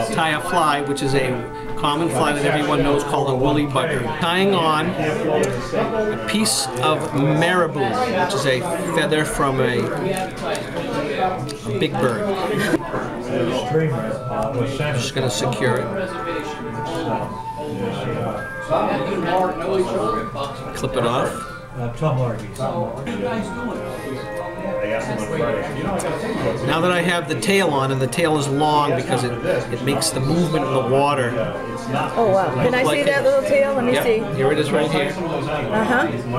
Tie a fly, which is a common fly that everyone knows called a woolly bugger. Tying on a piece of marabou, which is a feather from a big bird. I'm just going to secure it. Clip it off. Now that I have the tail on, and the tail is long because it makes the movement in the water. Oh wow! Can I see that little tail? Let me see. Here it is right here.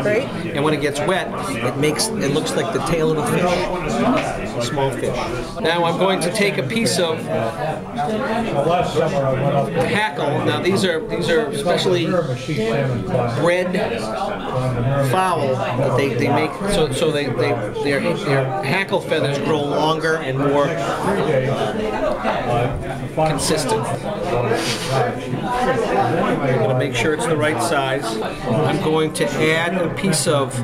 Great. And when it gets wet, it looks like the tail of a fish, a small fish. Now I'm going to take a piece of hackle. Now these are specially bred fowl that they make so their hackle feathers grow longer and more consistent. I'm going to make sure it's the right size. I'm going to add a piece of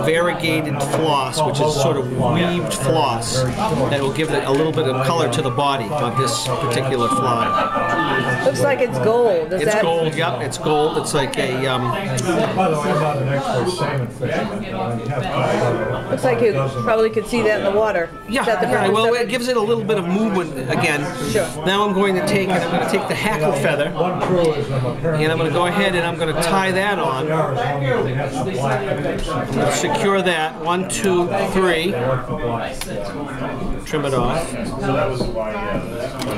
variegated floss, which is sort of weaved floss, that will give it a little bit of color to the body of this particular fly. Looks like it's gold. It's gold, yep, it's gold. It's like a... Looks like you probably could see that in the water. Yeah, well, it gives it a little bit of movement again. Sure. Now I'm going to take the hackle feather, and I'm going to go ahead and I'm going to tie that on. I'm going to secure that. 1, 2, 3. Trim it off.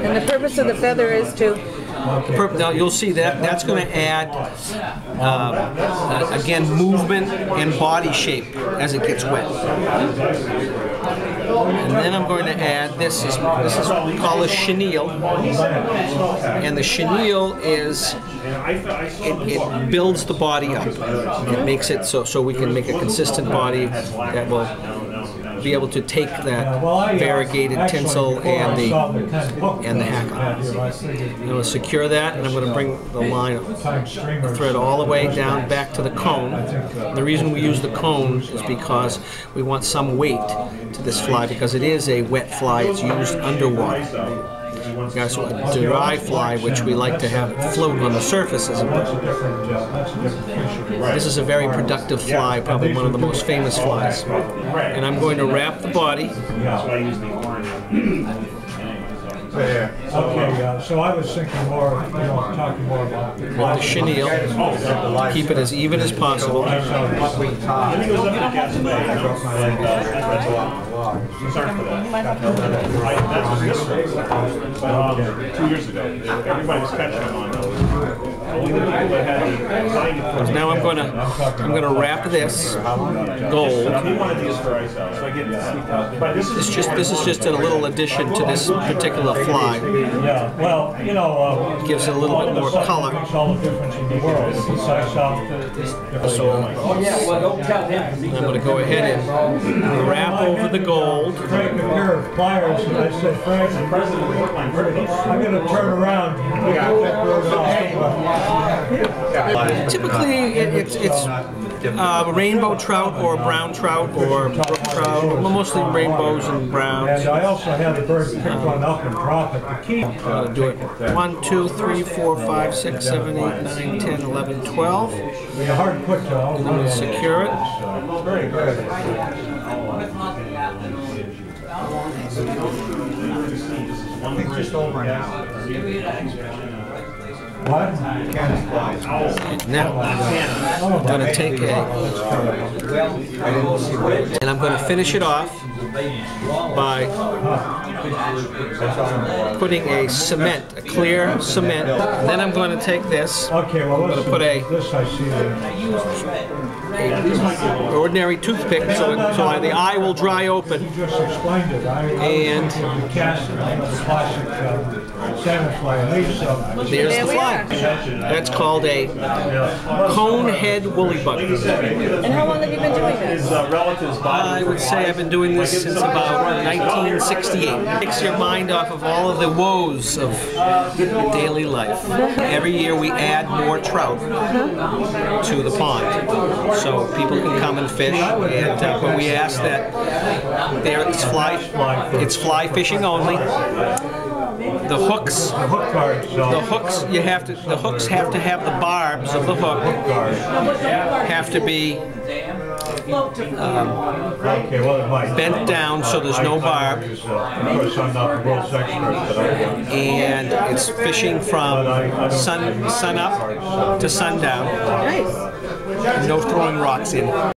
And the purpose of the feather is to... Now you'll see that's going to add, again, movement and body shape as it gets wet. And then I'm going to add this is what we call a chenille, and the chenille is it builds the body up. It makes it so we can make a consistent body that will be able to take that variegated tinsel and the hackle. I'm going to secure that, and I'm going to bring the line, the thread all the way down back to the cone. The reason we use the cone is because we want some weight to this fly, because it is a wet fly. It's used underwater. Guys, so a dry fly, which we like to have float on the surface. This is a very productive fly, probably one of the most famous flies. And I'm going to wrap the body. So I was thinking more, talking more about with the chenille. Keep it as even as possible. Sorry for that. 2 years ago, everybody was catching them on those. Now I'm gonna wrap this gold. This is just a little addition to this particular fly. Yeah, well, gives it a little bit more color. So I'm going to go ahead and wrap over the gold. Frank, if you're pliers, and I said, Frank, I'm going to turn around. Typically, it's rainbow trout or brown trout or brook trout, mostly rainbows and browns. And I also had the bird pick one up and drop it. The key. Do it 1, 2, 3, 4, 5, 6, 7, 8, 9, 10, 11, 12. Hard to put down. And then secure it. Very good. I think just over an hour. What? Now, I'm going to take and I'm going to finish it off by putting a cement, a clear cement. Then I'm going to take this. Okay, well, I'm going to put a ordinary toothpick so the eye will dry open. You just explained it. And there's the fly. That's called a Conehead woolly bugger. And how long have you been doing this? I would say I've been doing this since about 1968. It takes your mind off of all of the woes of daily life. Every year we add more trout to the pond, so people can come and fish. And but we ask that it's fly fishing only. the hooks. The hook guard, so. The hooks the hooks have to have the barbs of the hook have to be Okay, well, it might. bent down so there's no barb, Of course, I'm not the world's expert, but and it's fishing from sun up to sundown. Nice. No throwing rocks in.